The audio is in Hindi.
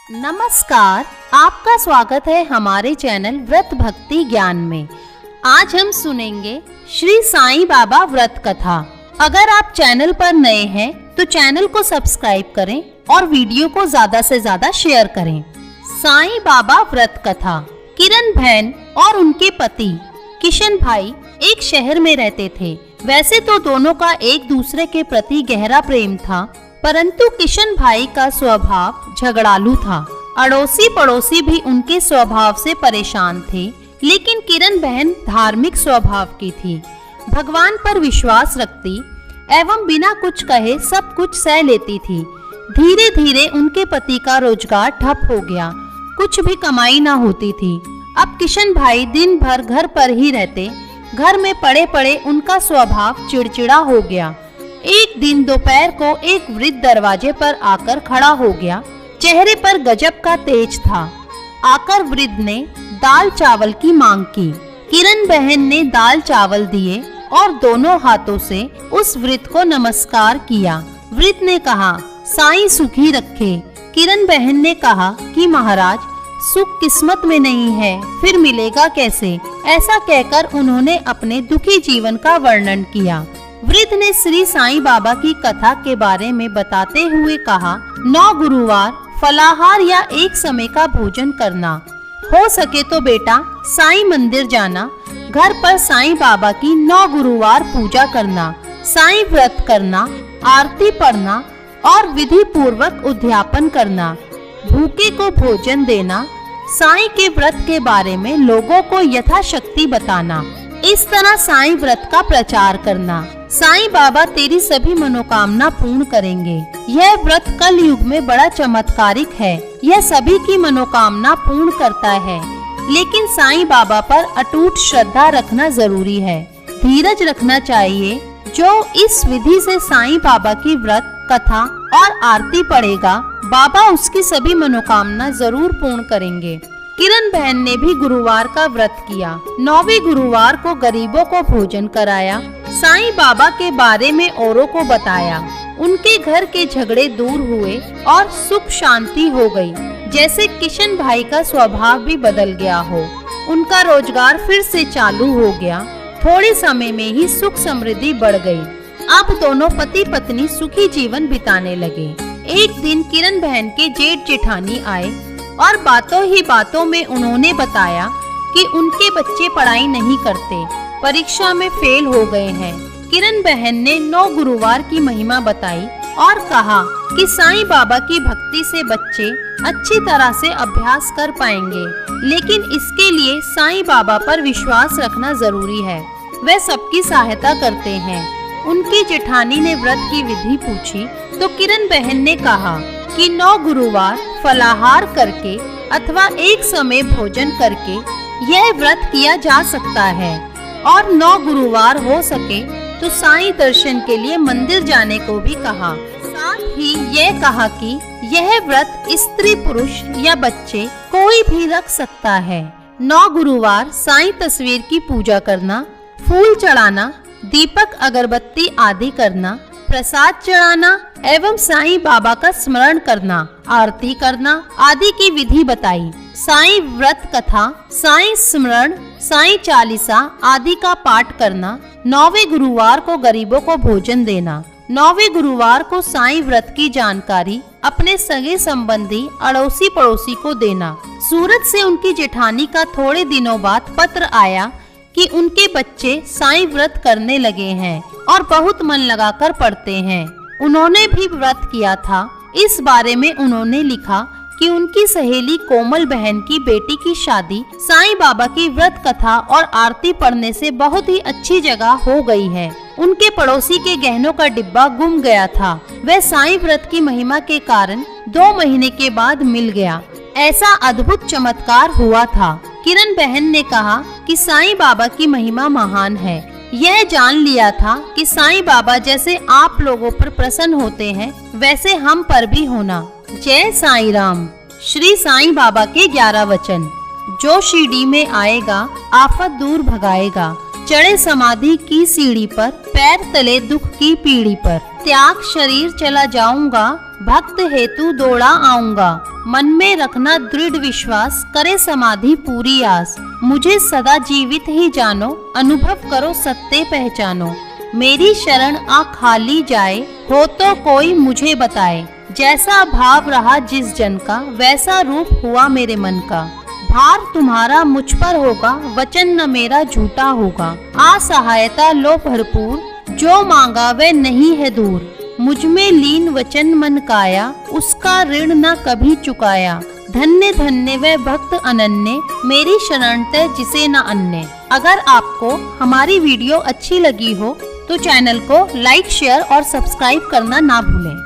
नमस्कार, आपका स्वागत है हमारे चैनल व्रत भक्ति ज्ञान में। आज हम सुनेंगे श्री साईं बाबा व्रत कथा। अगर आप चैनल पर नए हैं तो चैनल को सब्सक्राइब करें और वीडियो को ज्यादा से ज्यादा शेयर करें। साईं बाबा व्रत कथा। किरण बहन और उनके पति किशन भाई एक शहर में रहते थे। वैसे तो दोनों का एक दूसरे के प्रति गहरा प्रेम था, परंतु किशन भाई का स्वभाव झगड़ालू था। अड़ोसी पड़ोसी भी उनके स्वभाव से परेशान थे, लेकिन किरण बहन धार्मिक स्वभाव की थी, भगवान पर विश्वास रखती एवं बिना कुछ कहे सब कुछ सह लेती थी। धीरे धीरे उनके पति का रोजगार ठप हो गया, कुछ भी कमाई ना होती थी। अब किशन भाई दिन भर घर पर ही रहते। घर में पड़े पड़े उनका स्वभाव चिड़चिड़ा हो गया। एक दिन दोपहर को एक वृद्ध दरवाजे पर आकर खड़ा हो गया। चेहरे पर गजब का तेज था। आकर वृद्ध ने दाल चावल की मांग की। किरण बहन ने दाल चावल दिए और दोनों हाथों से उस वृद्ध को नमस्कार किया। वृद्ध ने कहा, साईं सुखी रखे। किरण बहन ने कहा कि महाराज, सुख किस्मत में नहीं है, फिर मिलेगा कैसे? ऐसा कहकर उन्होंने अपने दुखी जीवन का वर्णन किया। वृद्ध ने श्री साईं बाबा की कथा के बारे में बताते हुए कहा, 9 गुरुवार फलाहार या एक समय का भोजन करना, हो सके तो बेटा साईं मंदिर जाना, घर पर साईं बाबा की 9 गुरुवार पूजा करना, साईं व्रत करना, आरती पढ़ना और विधि पूर्वक उद्यापन करना, भूखे को भोजन देना, साईं के व्रत के बारे में लोगों को यथाशक्ति बताना, इस तरह साईं व्रत का प्रचार करना। साईं बाबा तेरी सभी मनोकामना पूर्ण करेंगे। यह व्रत कल युग में बड़ा चमत्कारिक है। यह सभी की मनोकामना पूर्ण करता है, लेकिन साईं बाबा पर अटूट श्रद्धा रखना जरूरी है। धीरज रखना चाहिए। जो इस विधि से साईं बाबा की व्रत कथा और आरती पढ़ेगा, बाबा उसकी सभी मनोकामना जरूर पूर्ण करेंगे। किरण बहन ने भी गुरुवार का व्रत किया। 9वें गुरुवार को गरीबों को भोजन कराया, साईं बाबा के बारे में औरों को बताया। उनके घर के झगड़े दूर हुए और सुख शांति हो गई। जैसे किशन भाई का स्वभाव भी बदल गया हो। उनका रोजगार फिर से चालू हो गया। थोड़े समय में ही सुख समृद्धि बढ़ गई। अब दोनों पति पत्नी सुखी जीवन बिताने लगे। एक दिन किरण बहन के जेठ जेठानी आए और बातों ही बातों में उन्होंने बताया कि उनके बच्चे पढ़ाई नहीं करते, परीक्षा में फेल हो गए हैं। किरण बहन ने 9 गुरुवार की महिमा बताई और कहा कि साईं बाबा की भक्ति से बच्चे अच्छी तरह से अभ्यास कर पाएंगे, लेकिन इसके लिए साईं बाबा पर विश्वास रखना जरूरी है। वे सबकी सहायता करते हैं। उनकी जेठानी ने व्रत की विधि पूछी तो किरण बहन ने कहा कि 9 गुरुवार फलाहार करके अथवा एक समय भोजन करके यह व्रत किया जा सकता है, और 9 गुरुवार हो सके तो साईं दर्शन के लिए मंदिर जाने को भी कहा। साथ ही यह कहा कि यह व्रत स्त्री पुरुष या बच्चे कोई भी रख सकता है। 9 गुरुवार साईं तस्वीर की पूजा करना, फूल चढ़ाना, दीपक अगरबत्ती आदि करना, प्रसाद चढ़ाना एवं साईं बाबा का स्मरण करना, आरती करना आदि की विधि बताई। साईं व्रत कथा, साईं स्मरण, साईं चालीसा आदि का पाठ करना। 9वें गुरुवार को गरीबों को भोजन देना। 9वें गुरुवार को साईं व्रत की जानकारी अपने सगे संबंधी अड़ोसी पड़ोसी को देना। सूरत से उनकी जेठानी का थोड़े दिनों बाद पत्र आया कि उनके बच्चे साईं व्रत करने लगे हैं और बहुत मन लगाकर पढ़ते हैं। उन्होंने भी व्रत किया था। इस बारे में उन्होंने लिखा कि उनकी सहेली कोमल बहन की बेटी की शादी साईं बाबा की व्रत कथा और आरती पढ़ने से बहुत ही अच्छी जगह हो गई है। उनके पड़ोसी के गहनों का डिब्बा गुम गया था। वह साईं व्रत की महिमा के कारण 2 महीने के बाद मिल गया। ऐसा अद्भुत चमत्कार हुआ था। किरण बहन ने कहा कि साईं बाबा की महिमा महान है। यह जान लिया था कि साईं बाबा जैसे आप लोगों पर प्रसन्न होते हैं, वैसे हम पर भी होना। जय साईं राम। श्री साईं बाबा के 11 वचन। जो शिरडी में आएगा आफत दूर भगाएगा, चढ़े समाधि की सीढ़ी पर, पैर तले दुख की पीढ़ी पर। त्याग शरीर चला जाऊंगा, भक्त हेतु दौड़ा आऊंगा। मन में रखना दृढ़ विश्वास, करे समाधि पूरी आस। मुझे सदा जीवित ही जानो, अनुभव करो सत्य पहचानो। मेरी शरण आ खाली जाए, हो तो कोई मुझे बताए। जैसा भाव रहा जिस जन का, वैसा रूप हुआ मेरे मन का। भार तुम्हारा मुझ पर होगा, वचन न मेरा झूठा होगा। आ सहायता लो भरपूर, जो मांगा वह नहीं है दूर। मुझ में लीन वचन मन काया, उसका ऋण न कभी चुकाया। धन्य धन्य वह भक्त अनन्य, मेरी शरण ते जिसे न अन्य। अगर आपको हमारी वीडियो अच्छी लगी हो तो चैनल को लाइक, शेयर और सब्सक्राइब करना ना भूलें।